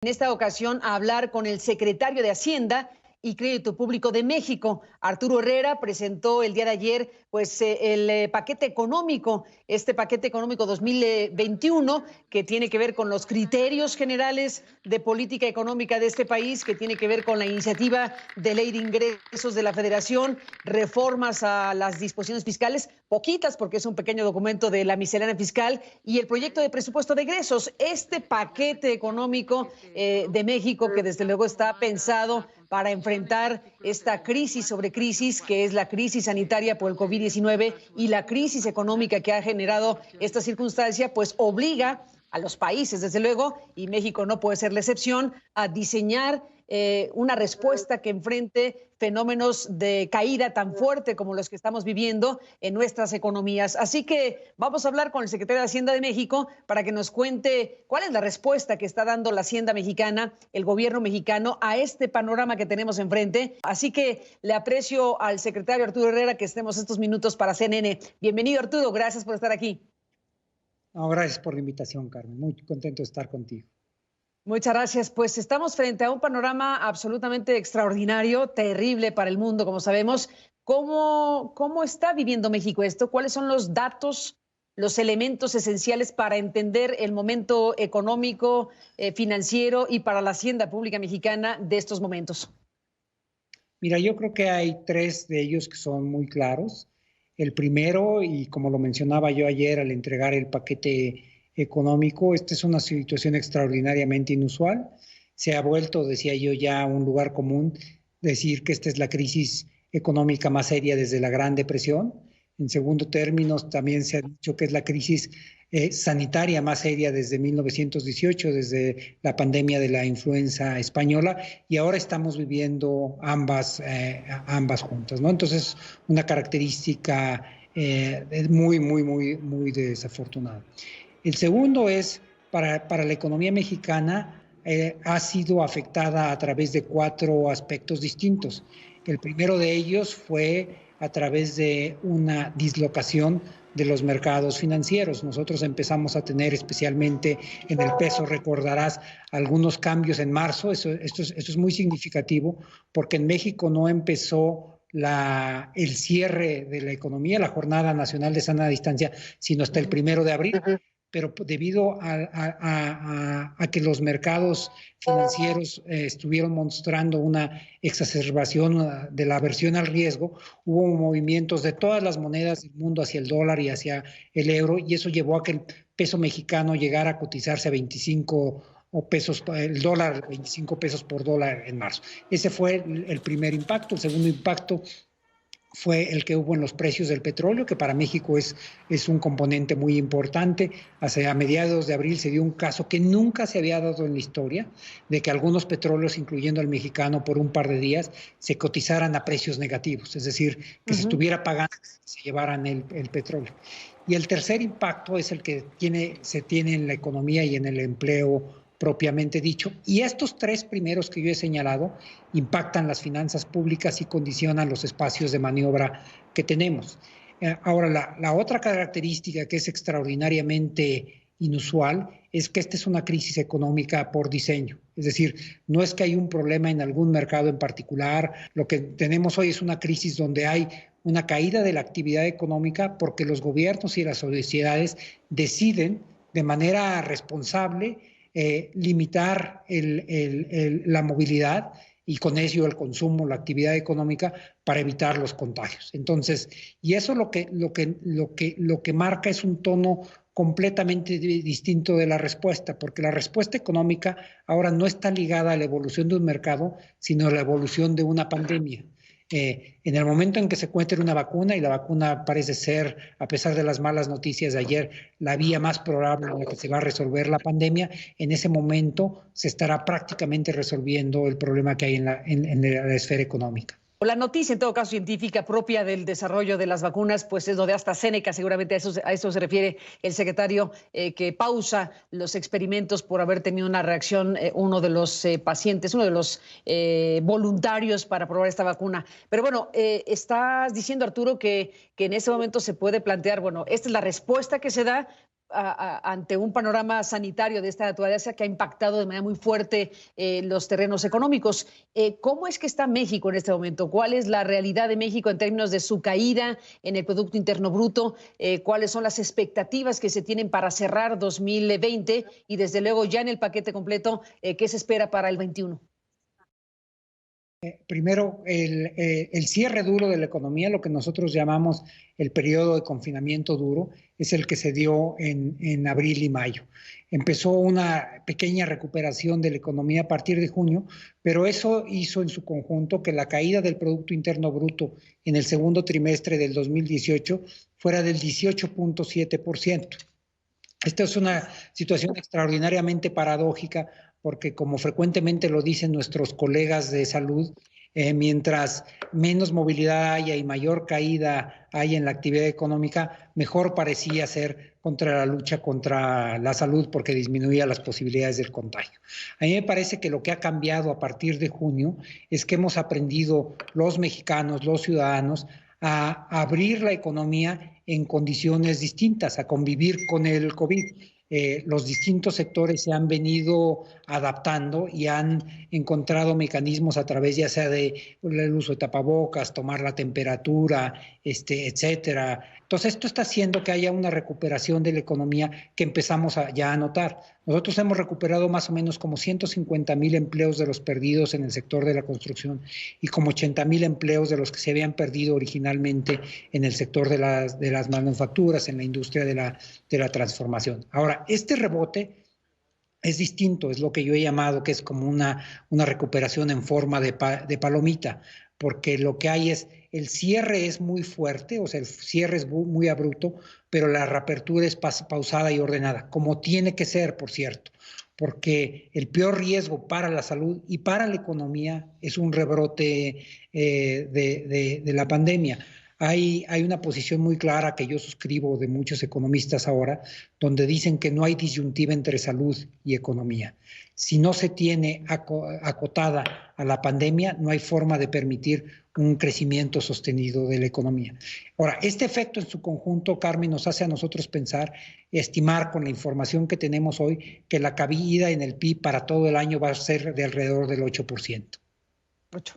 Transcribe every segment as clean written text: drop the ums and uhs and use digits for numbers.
En esta ocasión a hablar con el secretario de Hacienda y Crédito Público de México. Arturo Herrera presentó el día de ayer el paquete económico, este paquete económico 2021, que tiene que ver con los criterios generales de política económica de este país, que tiene que ver con la iniciativa de ley de ingresos de la Federación, reformas a las disposiciones fiscales, poquitas porque es un pequeño documento de la miscelánea fiscal, y el proyecto de presupuesto de egresos. Este paquete económico de México, que desde luego está pensado para enfrentar esta crisis sobre crisis, que es la crisis sanitaria por el COVID-19 y la crisis económica que ha generado esta circunstancia, pues obliga a los países, desde luego, y México no puede ser la excepción, a diseñar una respuesta que enfrente fenómenos de caída tan fuerte como los que estamos viviendo en nuestras economías. Así que vamos a hablar con el secretario de Hacienda de México para que nos cuente cuál es la respuesta que está dando la Hacienda mexicana, el gobierno mexicano, a este panorama que tenemos enfrente. Así que le aprecio al secretario Arturo Herrera que estemos estos minutos para CNN. Bienvenido, Arturo, gracias por estar aquí. No, gracias por la invitación, Carmen. Muy contento de estar contigo. Muchas gracias. Pues estamos frente a un panorama absolutamente extraordinario, terrible para el mundo, como sabemos. ¿Cómo está viviendo México esto? ¿Cuáles son los datos, los elementos esenciales para entender el momento económico, financiero y para la hacienda pública mexicana de estos momentos? Mira, yo creo que hay tres de ellos que son muy claros. El primero, y como lo mencionaba yo ayer al entregar el paquete económico, esta es una situación extraordinariamente inusual. Se ha vuelto, decía yo, ya un lugar común decir que esta es la crisis económica más seria desde la Gran Depresión. En segundo término, también se ha dicho que es la crisis sanitaria más seria desde 1918, desde la pandemia de la influenza española, y ahora estamos viviendo ambas juntas, ¿no? Entonces, una característica muy desafortunada. El segundo es, para la economía mexicana, ha sido afectada a través de cuatro aspectos distintos. El primero de ellos fue a través de una dislocación de los mercados financieros. Nosotros empezamos a tener, especialmente en el peso, recordarás, algunos cambios en marzo. Esto es muy significativo porque en México no empezó el cierre de la economía, la Jornada Nacional de Sana Distancia, sino hasta el 1 de abril. Pero debido a que los mercados financieros estuvieron mostrando una exacerbación de la aversión al riesgo, hubo movimientos de todas las monedas del mundo hacia el dólar y hacia el euro, y eso llevó a que el peso mexicano llegara a cotizarse a 25 pesos, el dólar, 25 pesos por dólar en marzo. Ese fue el primer impacto. El segundo impacto fue el que hubo en los precios del petróleo, que para México es un componente muy importante. A mediados de abril se dio un caso que nunca se había dado en la historia, de que algunos petróleos, incluyendo el mexicano, por un par de días, se cotizaran a precios negativos, es decir, que se estuviera pagando, se llevaran el petróleo. Y el tercer impacto es el que se tiene en la economía y en el empleo propiamente dicho. Y estos tres primeros que yo he señalado impactan las finanzas públicas y condicionan los espacios de maniobra que tenemos. Ahora, la otra característica que es extraordinariamente inusual es que esta es una crisis económica por diseño. Es decir, no es que hay un problema en algún mercado en particular. Lo que tenemos hoy es una crisis donde hay una caída de la actividad económica porque los gobiernos y las sociedades deciden de manera responsable limitar la movilidad y con ello el consumo, la actividad económica, para evitar los contagios. Entonces, y eso lo que marca es un tono completamente distinto de la respuesta, porque la respuesta económica ahora no está ligada a la evolución de un mercado, sino a la evolución de una pandemia. En el momento en que se encuentre una vacuna, y la vacuna parece ser, a pesar de las malas noticias de ayer, la vía más probable en la que se va a resolver la pandemia, en ese momento se estará prácticamente resolviendo el problema que hay en la esfera económica. La noticia, en todo caso, científica propia del desarrollo de las vacunas, pues es lo de AstraZeneca. Seguramente a eso se refiere el secretario, que pausa los experimentos por haber tenido una reacción uno de los pacientes, uno de los voluntarios para probar esta vacuna. Pero bueno, estás diciendo, Arturo, que en ese momento se puede plantear, bueno, esta es la respuesta que se da ante un panorama sanitario de esta naturaleza que ha impactado de manera muy fuerte los terrenos económicos. ¿Cómo es que está México en este momento? ¿Cuál es la realidad de México en términos de su caída en el Producto Interno Bruto? ¿Cuáles son las expectativas que se tienen para cerrar 2020? Y desde luego ya en el paquete completo, ¿qué se espera para el 21? Primero, el cierre duro de la economía, lo que nosotros llamamos el periodo de confinamiento duro, es el que se dio en abril y mayo. Empezó una pequeña recuperación de la economía a partir de junio, pero eso hizo en su conjunto que la caída del Producto Interno Bruto en el segundo trimestre del 2018 fuera del 18.7%. Esta es una situación extraordinariamente paradójica porque, como frecuentemente lo dicen nuestros colegas de salud, mientras menos movilidad haya y mayor caída hay en la actividad económica, mejor parecía ser contra la lucha contra la salud porque disminuía las posibilidades del contagio. A mí me parece que lo que ha cambiado a partir de junio es que hemos aprendido los mexicanos, los ciudadanos, a abrir la economía en condiciones distintas, a convivir con el COVID. Los distintos sectores se han venido adaptando y han encontrado mecanismos a través ya sea de el uso de tapabocas, tomar la temperatura, etcétera. Entonces esto está haciendo que haya una recuperación de la economía que empezamos ya a notar. Nosotros hemos recuperado más o menos como 150,000 empleos de los perdidos en el sector de la construcción y como 80,000 empleos de los que se habían perdido originalmente en el sector de las manufacturas, en la industria de la transformación. Ahora, este rebote es distinto, es lo que yo he llamado que es como una recuperación en forma de palomita, porque lo que hay es, el cierre es muy fuerte, o sea, el cierre es muy abrupto, pero la reapertura es pausada y ordenada, como tiene que ser, por cierto, porque el peor riesgo para la salud y para la economía es un rebrote de la pandemia. Hay una posición muy clara que yo suscribo de muchos economistas ahora, donde dicen que no hay disyuntiva entre salud y economía. Si no se tiene acotada a la pandemia, no hay forma de permitir un crecimiento sostenido de la economía. Ahora, este efecto en su conjunto, Carmen, nos hace a nosotros pensar, estimar con la información que tenemos hoy, que la caída en el PIB para todo el año va a ser de alrededor del 8%. 8.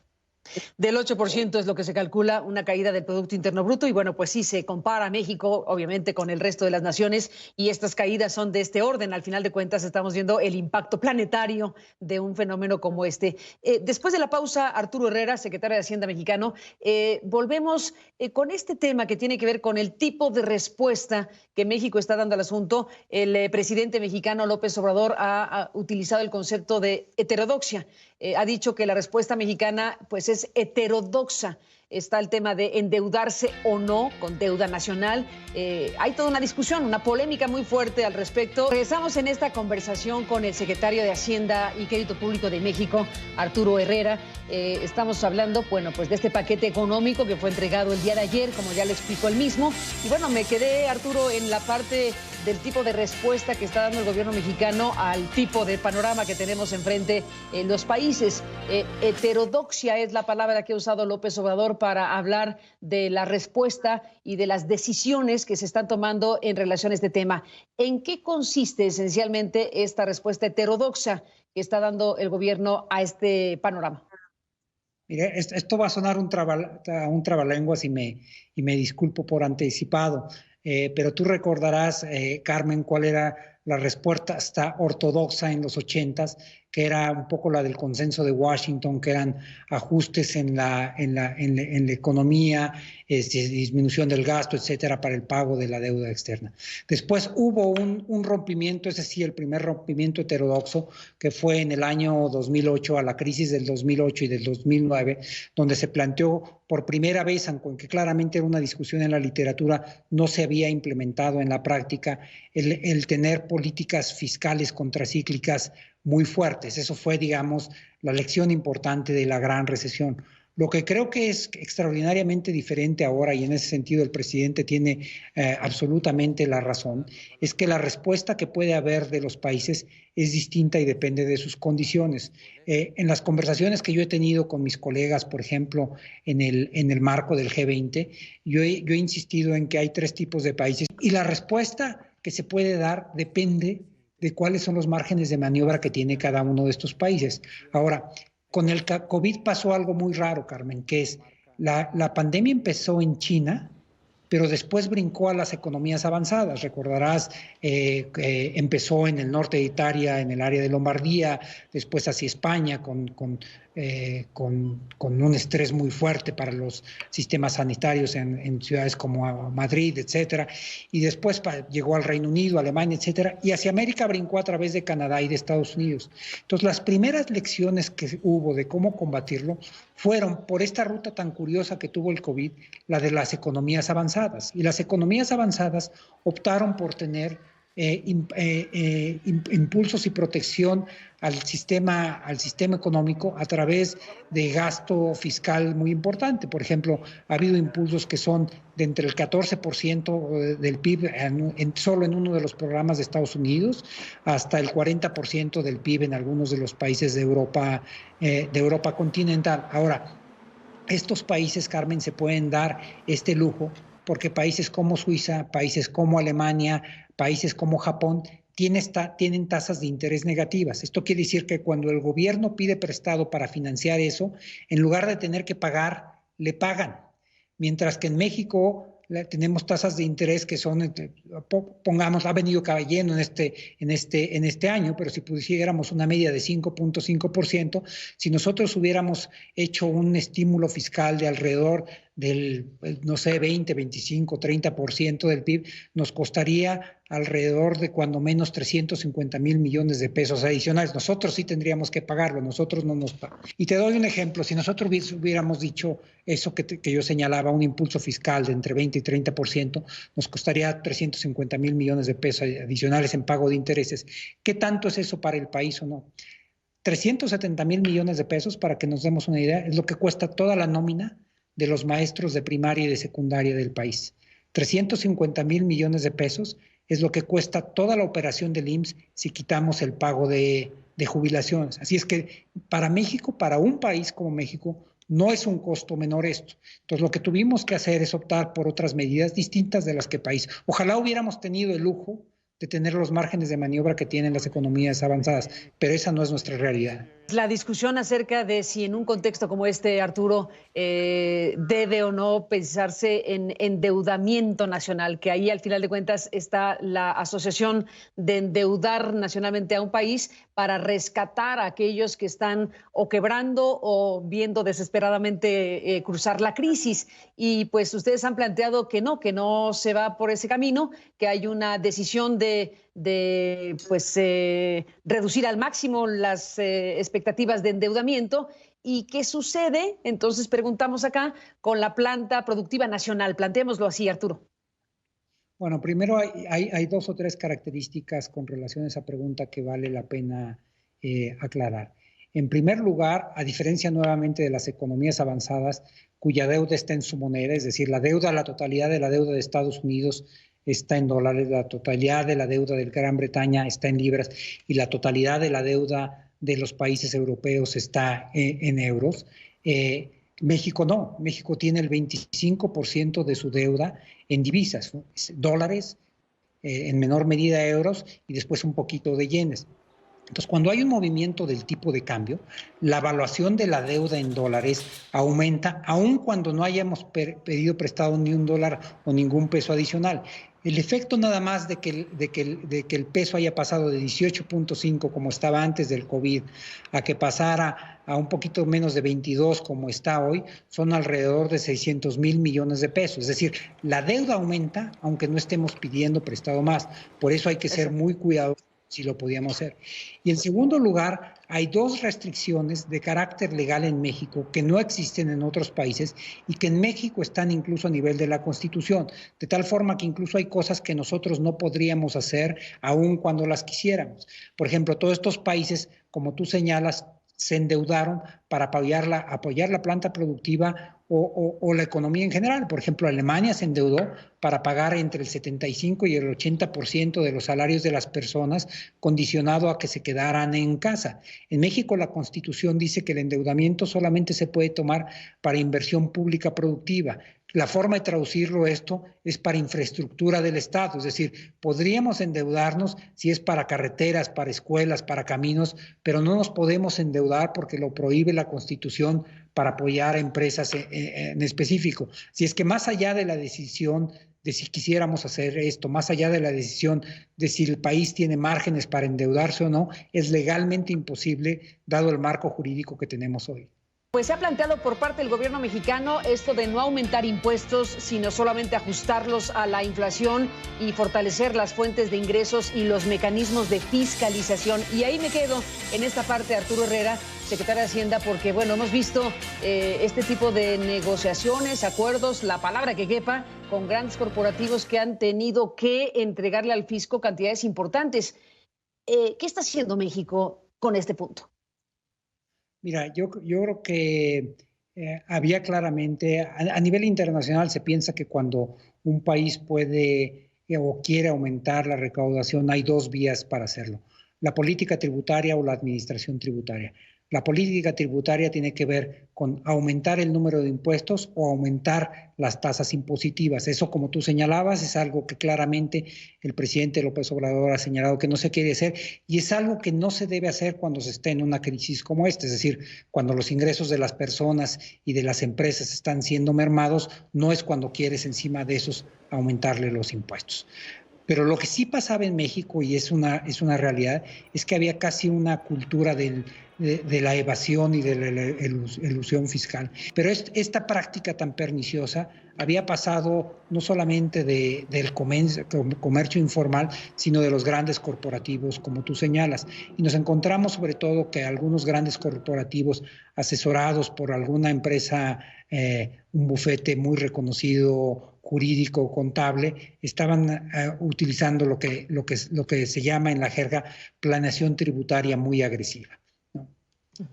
Del 8% es lo que se calcula una caída del Producto Interno Bruto y bueno, pues sí se compara México obviamente con el resto de las naciones y estas caídas son de este orden. Al final de cuentas estamos viendo el impacto planetario de un fenómeno como este. Después de la pausa, Arturo Herrera, secretario de Hacienda mexicano, volvemos con este tema que tiene que ver con el tipo de respuesta que México está dando al asunto. El presidente mexicano López Obrador ha utilizado el concepto de heterodoxia. Ha dicho que la respuesta mexicana pues es heterodoxa. Está el tema de endeudarse o no con deuda nacional. Hay toda una discusión, una polémica muy fuerte al respecto. Regresamos en esta conversación con el secretario de Hacienda y Crédito Público de México, Arturo Herrera. Estamos hablando, bueno, pues de este paquete económico que fue entregado el día de ayer, como ya le explicó él mismo. Y bueno, me quedé, Arturo, en la parte del tipo de respuesta que está dando el gobierno mexicano al tipo de panorama que tenemos enfrente en los países. Heterodoxia es la palabra que ha usado López Obrador para hablar de la respuesta y de las decisiones que se están tomando en relación a este tema. ¿En qué consiste esencialmente esta respuesta heterodoxa que está dando el gobierno a este panorama? Mire, esto va a sonar un trabalenguas y me disculpo por anticipado, pero tú recordarás, Carmen, cuál era la respuesta ortodoxa en los 80s, que era un poco la del consenso de Washington, que eran ajustes en la economía, disminución del gasto, etcétera, para el pago de la deuda externa. Después hubo un rompimiento, ese sí, el primer rompimiento heterodoxo, que fue en el año 2008, a la crisis del 2008 y del 2009, donde se planteó por primera vez, aunque claramente era una discusión en la literatura, no se había implementado en la práctica el tener políticas fiscales contracíclicas muy fuertes. Eso fue, digamos, la lección importante de la gran recesión. Lo que creo que es extraordinariamente diferente ahora, y en ese sentido el presidente tiene absolutamente la razón, es que la respuesta que puede haber de los países es distinta y depende de sus condiciones. En las conversaciones que yo he tenido con mis colegas, por ejemplo, en el marco del G20, yo he insistido en que hay tres tipos de países y la respuesta que se puede dar depende de cuáles son los márgenes de maniobra que tiene cada uno de estos países. Ahora, con el COVID pasó algo muy raro, Carmen, que es la pandemia empezó en China, pero después brincó a las economías avanzadas. Recordarás, empezó en el norte de Italia, en el área de Lombardía, después hacia España, con un estrés muy fuerte para los sistemas sanitarios en ciudades como Madrid, etcétera, y después llegó al Reino Unido, Alemania, etcétera, y hacia América brincó a través de Canadá y de Estados Unidos. Entonces, las primeras lecciones que hubo de cómo combatirlo fueron por esta ruta tan curiosa que tuvo el COVID, la de las economías avanzadas. Y las economías avanzadas optaron por tener impulsos y protección al sistema económico a través de gasto fiscal muy importante. Por ejemplo, ha habido impulsos que son de entre el 14% del PIB solo en uno de los programas de Estados Unidos, hasta el 40% del PIB en algunos de los países de Europa continental. Ahora, estos países, Carmen, se pueden dar este lujo porque países como Suiza, países como Alemania, países como Japón tienen tasas de interés negativas. Esto quiere decir que cuando el gobierno pide prestado para financiar eso, en lugar de tener que pagar, le pagan. Mientras que en México tenemos tasas de interés que son, pongamos, ha venido cayendo en este año, pero si pusiéramos una media de 5.5%, si nosotros hubiéramos hecho un estímulo fiscal de alrededor del, no sé, 20, 25, 30% del PIB, nos costaría alrededor de cuando menos 350,000 millones de pesos adicionales. Nosotros sí tendríamos que pagarlo, nosotros no nos pagamos. Y te doy un ejemplo, si nosotros hubiéramos dicho eso que yo señalaba, un impulso fiscal de entre 20 y 30%, nos costaría 350,000 millones de pesos adicionales en pago de intereses. ¿Qué tanto es eso para el país o no? 370,000 millones de pesos, para que nos demos una idea, es lo que cuesta toda la nómina de los maestros de primaria y de secundaria del país. 350,000 millones de pesos es lo que cuesta toda la operación del IMSS si quitamos el pago de jubilaciones. Así es que para México, para un país como México, no es un costo menor esto. Entonces, lo que tuvimos que hacer es optar por otras medidas distintas de las que país. Ojalá hubiéramos tenido el lujo de tener los márgenes de maniobra que tienen las economías avanzadas, pero esa no es nuestra realidad. La discusión acerca de si en un contexto como este, Arturo, debe o no pensarse en endeudamiento nacional, que ahí al final de cuentas está la asociación de endeudar nacionalmente a un país para rescatar a aquellos que están o quebrando o viendo desesperadamente cruzar la crisis. Y pues ustedes han planteado que no se va por ese camino, que hay una decisión de reducir al máximo las expectativas de endeudamiento. ¿Y qué sucede? Entonces preguntamos acá con la planta productiva nacional. Planteémoslo así, Arturo. Bueno, primero hay dos o tres características con relación a esa pregunta que vale la pena aclarar. En primer lugar, a diferencia nuevamente de las economías avanzadas, cuya deuda está en su moneda, es decir, la totalidad de la deuda de Estados Unidos está en dólares, la totalidad de la deuda de Gran Bretaña está en libras y la totalidad de la deuda de los países europeos está en euros. México no, México tiene el 25% de su deuda en divisas, ¿no? Dólares, en menor medida euros y después un poquito de yenes. Entonces, cuando hay un movimiento del tipo de cambio, la evaluación de la deuda en dólares aumenta, aun cuando no hayamos pedido prestado ni un dólar o ningún peso adicional. El efecto nada más de que el peso haya pasado de 18.5 como estaba antes del COVID a que pasara a un poquito menos de 22 como está hoy, son alrededor de 600,000 millones de pesos. Es decir, la deuda aumenta aunque no estemos pidiendo prestado más. Por eso hay que ser muy cuidadosos si lo podíamos hacer. Y en segundo lugar, hay dos restricciones de carácter legal en México que no existen en otros países y que en México están incluso a nivel de la Constitución, de tal forma que incluso hay cosas que nosotros no podríamos hacer aun cuando las quisiéramos. Por ejemplo, todos estos países, como tú señalas, se endeudaron para apoyar la planta productiva o la economía en general. Por ejemplo, Alemania se endeudó para pagar entre el 75 y el 80% de los salarios de las personas, condicionado a que se quedaran en casa. En México la Constitución dice que el endeudamiento solamente se puede tomar para inversión pública productiva. La forma de traducirlo esto es para infraestructura del Estado, es decir, podríamos endeudarnos si es para carreteras, para escuelas, para caminos, pero no nos podemos endeudar porque lo prohíbe la Constitución para apoyar a empresas en específico. Si es que más allá de la decisión de si quisiéramos hacer esto, más allá de la decisión de si el país tiene márgenes para endeudarse o no, es legalmente imposible dado el marco jurídico que tenemos hoy. Pues se ha planteado por parte del gobierno mexicano esto de no aumentar impuestos, sino solamente ajustarlos a la inflación y fortalecer las fuentes de ingresos y los mecanismos de fiscalización. Y ahí me quedo en esta parte, Arturo Herrera, secretario de Hacienda, porque bueno, hemos visto este tipo de negociaciones, acuerdos, la palabra que quepa, con grandes corporativos que han tenido que entregarle al fisco cantidades importantes. ¿Qué está haciendo México con este punto? Mira, yo creo que había claramente, a nivel internacional se piensa que cuando un país puede o quiere aumentar la recaudación, hay dos vías para hacerlo: la política tributaria o la administración tributaria. La política tributaria tiene que ver con aumentar el número de impuestos o aumentar las tasas impositivas. Eso, como tú señalabas, es algo que claramente el presidente López Obrador ha señalado que no se quiere hacer, y es algo que no se debe hacer cuando se esté en una crisis como esta, es decir, cuando los ingresos de las personas y de las empresas están siendo mermados, no es cuando quieres encima de esos aumentarle los impuestos. Pero lo que sí pasaba en México, y es una realidad, es que había casi una cultura de la evasión y de la elusión fiscal. Pero esta práctica tan perniciosa había pasado no solamente del comercio informal, sino de los grandes corporativos, como tú señalas. Y nos encontramos sobre todo que algunos grandes corporativos, asesorados por alguna empresa, un bufete muy reconocido, jurídico, contable, estaban utilizando lo que se llama en la jerga planeación tributaria muy agresiva, ¿no?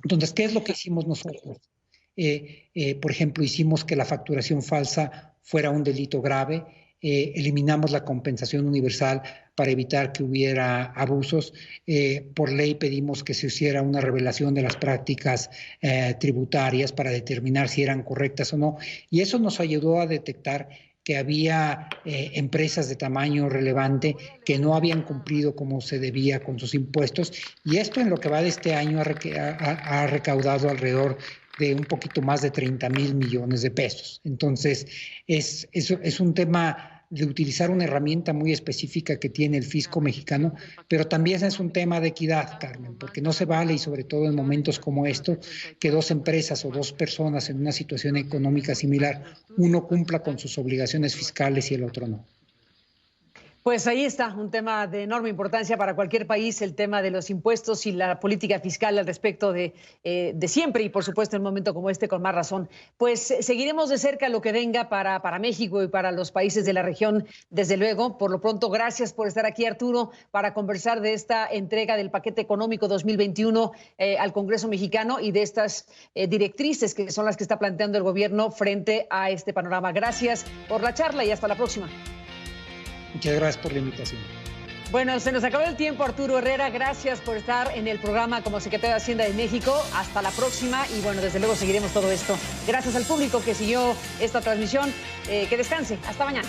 Entonces, ¿qué es lo que hicimos nosotros? Por ejemplo, hicimos que la facturación falsa fuera un delito grave, eliminamos la compensación universal para evitar que hubiera abusos. Por ley pedimos que se hiciera una revelación de las prácticas tributarias para determinar si eran correctas o no, y eso nos ayudó a detectar que había empresas de tamaño relevante que no habían cumplido como se debía con sus impuestos, y esto en lo que va de este año ha recaudado alrededor de un poquito más de 30,000 millones de pesos. Entonces, es un tema de utilizar una herramienta muy específica que tiene el fisco mexicano, pero también es un tema de equidad, Carmen, porque no se vale, y sobre todo en momentos como estos, que dos empresas o dos personas en una situación económica similar, uno cumpla con sus obligaciones fiscales y el otro no. Pues ahí está, un tema de enorme importancia para cualquier país, el tema de los impuestos y la política fiscal al respecto de siempre, y por supuesto en un momento como este con más razón. Pues seguiremos de cerca lo que venga para México y para los países de la región, desde luego. Por lo pronto, gracias por estar aquí, Arturo, para conversar de esta entrega del paquete económico 2021 al Congreso mexicano y de estas directrices que son las que está planteando el gobierno frente a este panorama. Gracias por la charla y hasta la próxima. Muchas gracias por la invitación. Bueno, se nos acabó el tiempo, Arturo Herrera. Gracias por estar en el programa como secretario de Hacienda de México. Hasta la próxima y bueno, desde luego seguiremos todo esto. Gracias al público que siguió esta transmisión. Que descanse. Hasta mañana.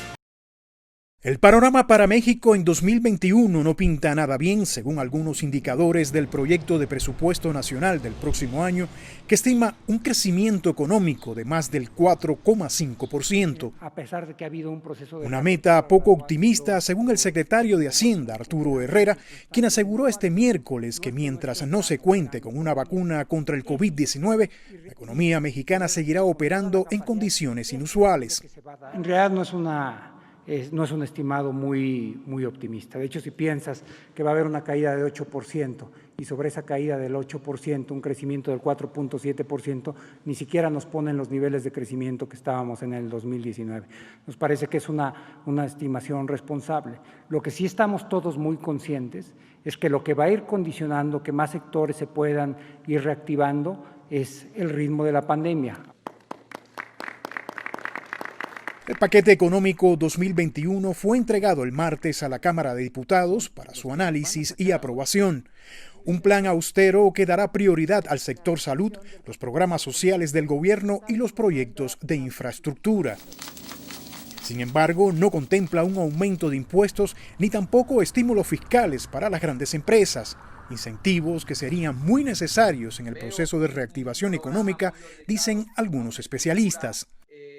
El panorama para México en 2021 no pinta nada bien, según algunos indicadores del proyecto de presupuesto nacional del próximo año, que estima un crecimiento económico de más del 4,5%. A pesar de que ha habido un proceso de... Una meta poco optimista, según el secretario de Hacienda, Arturo Herrera, quien aseguró este miércoles que mientras no se cuente con una vacuna contra el COVID-19, la economía mexicana seguirá operando en condiciones inusuales. En realidad no es un estimado muy optimista. De hecho, si piensas que va a haber una caída de 8% y sobre esa caída del 8%, un crecimiento del 4,7%, ni siquiera nos ponen los niveles de crecimiento que estábamos en el 2019. Nos parece que es una estimación responsable. Lo que sí estamos todos muy conscientes es que lo que va a ir condicionando que más sectores se puedan ir reactivando es el ritmo de la pandemia. El paquete económico 2021 fue entregado el martes a la Cámara de Diputados para su análisis y aprobación. Un plan austero que dará prioridad al sector salud, los programas sociales del gobierno y los proyectos de infraestructura. Sin embargo, no contempla un aumento de impuestos ni tampoco estímulos fiscales para las grandes empresas, incentivos que serían muy necesarios en el proceso de reactivación económica, dicen algunos especialistas.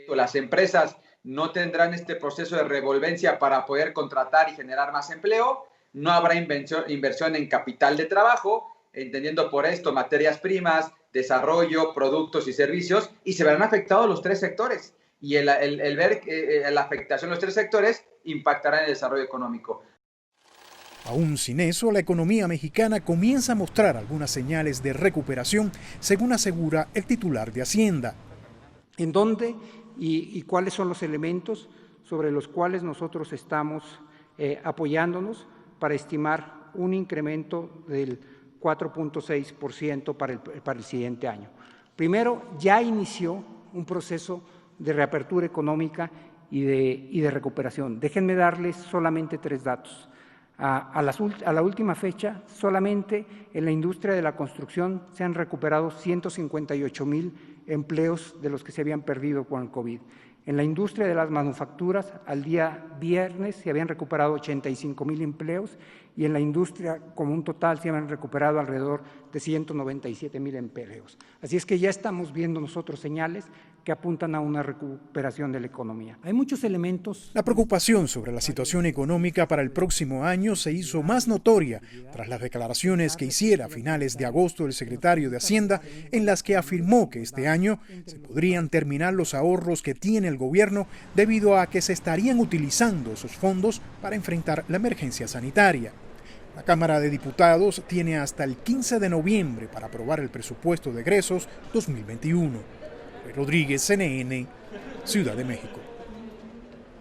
Las empresas no tendrán este proceso de revolvencia para poder contratar y generar más empleo, no habrá inversión en capital de trabajo, entendiendo por esto materias primas, desarrollo, productos y servicios, y se verán afectados los tres sectores. Y el ver la afectación de los tres sectores impactará en el desarrollo económico. Aún sin eso, la economía mexicana comienza a mostrar algunas señales de recuperación, según asegura el titular de Hacienda. ¿En dónde y cuáles son los elementos sobre los cuales nosotros estamos apoyándonos para estimar un incremento del 4.6% para el siguiente año? Primero, ya inició un proceso de reapertura económica y de recuperación. Déjenme darles solamente 3 datos. A la última fecha, solamente en la industria de la construcción se han recuperado 158,000 empleos de los que se habían perdido con el COVID. En la industria de las manufacturas, al día viernes se habían recuperado 85,000 empleos y en la industria como un total se habían recuperado alrededor de 197,000 empleos. Así es que ya estamos viendo nosotros señales que apuntan a una recuperación de la economía. Hay muchos elementos. La preocupación sobre la situación económica para el próximo año se hizo más notoria tras las declaraciones que hiciera a finales de agosto el secretario de Hacienda, en las que afirmó que este año se podrían terminar los ahorros que tiene el gobierno debido a que se estarían utilizando esos fondos para enfrentar la emergencia sanitaria. La Cámara de Diputados tiene hasta el 15 de noviembre para aprobar el presupuesto de egresos 2021. Rodríguez, CNN, Ciudad de México.